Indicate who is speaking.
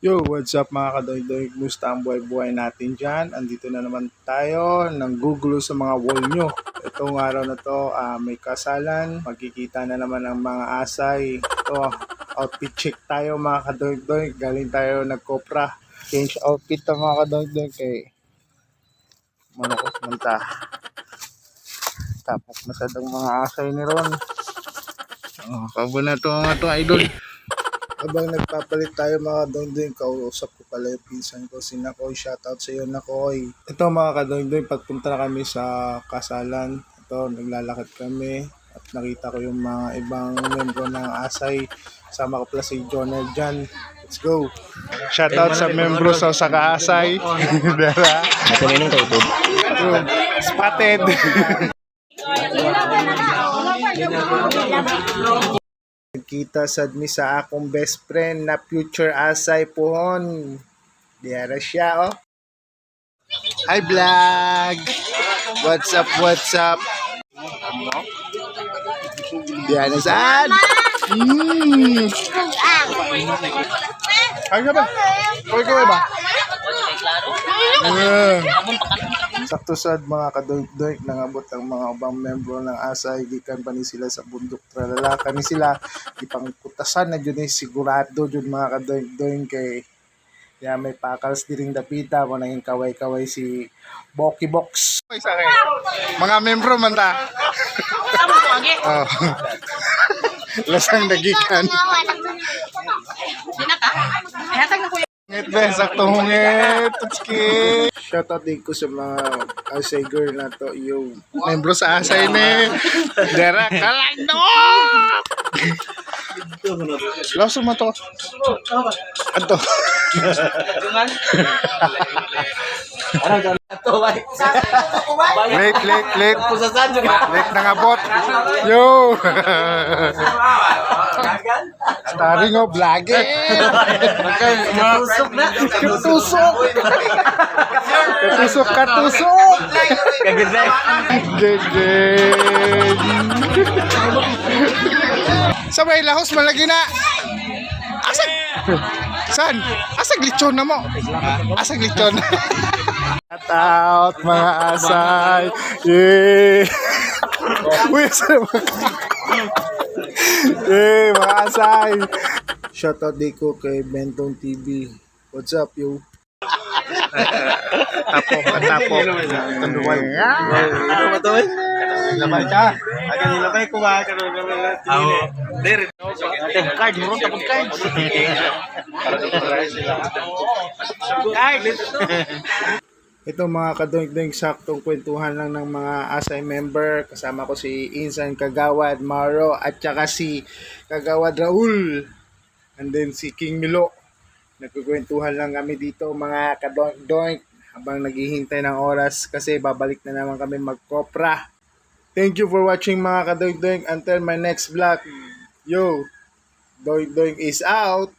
Speaker 1: Yo, what's up mga kadoy-doy? Kumusta ang buhay-buhay natin dyan? Andito na naman tayo, nanggugulo sa mga wall nyo. Itong araw na to, may kasalan, magkikita na naman ang mga asay. Ito, outfit check tayo mga kadoy-doy. Galing tayo nagkopra. Change outfit to mga kadoy-doy kay manukos manta. Tapos masadang mga asay ni Ron. Kabo na to mga to idol. Habang nagpapalit tayo mga kadongdoy, kausap ko pala yung pinsan ko, si Nakoy. Shoutout sa iyo, Nakoy. Ito mga kadongdoy, pagpunta na kami sa kasalan, ito, naglalakad kami at nakita ko yung mga ibang membro ng Asay. Sama ko pala si Jonel dyan. Let's go! Shoutout sa membro sa Asay. Dara.
Speaker 2: Nakunin ng tutod.
Speaker 1: Spotted! Kita sad mi sa akong best friend na future asay pohon. Diara siya oh. Hi vlog. What's up? What's up? Diara sad. Ay ka ba? Koy ka ba? Sakto sad mga kadoy-doy, nangabot ang mga ubang membro ng Asay, gikan pa ni sila sa bundok tralala, kani sila ipangkutasan na dyan sigurado dyan mga kadoy-doy kay kaya may pakals diring dapita mo naging kaway-kaway si Boki Box. Mga membro man ta. Oh. Lasang dagikan. Ngit be, sakto hungit. Tutski. Shoutout din ko sa mga Asay girl na to. Yung membro sa Asay ne. Dara, kalang no! Laso mo to. Ato. Late. Late na nga bot. Yo! Starring of vlogger. Katusok. Gagay. Sabay lahos malagi na. Asag. San? Asag lechon na mo. Asag lechon. Shout out mga asay. Yeah. Uy, mga asay. Shout out din ko kay Bentong TV. What's up, yo? Tapo. Tanduan.
Speaker 2: Ano ba to eh?
Speaker 1: Lamay ka.
Speaker 2: Akan nilabay ko ba? Ako. There. Card, murong tapos card.
Speaker 1: Ito mga kadoing-doing, saktong kwentuhan lang ng mga Asay member. Kasama ko si Insan Kagawad Maro at saka si Kagawad Raul. And then si King Milo. Nagkukwentuhan lang kami dito mga kadoing-doing habang naghihintay ng oras kasi babalik na naman kami magkopra. Thank you for watching mga kadoing-doing. Until my next vlog. Yo, Doing is out.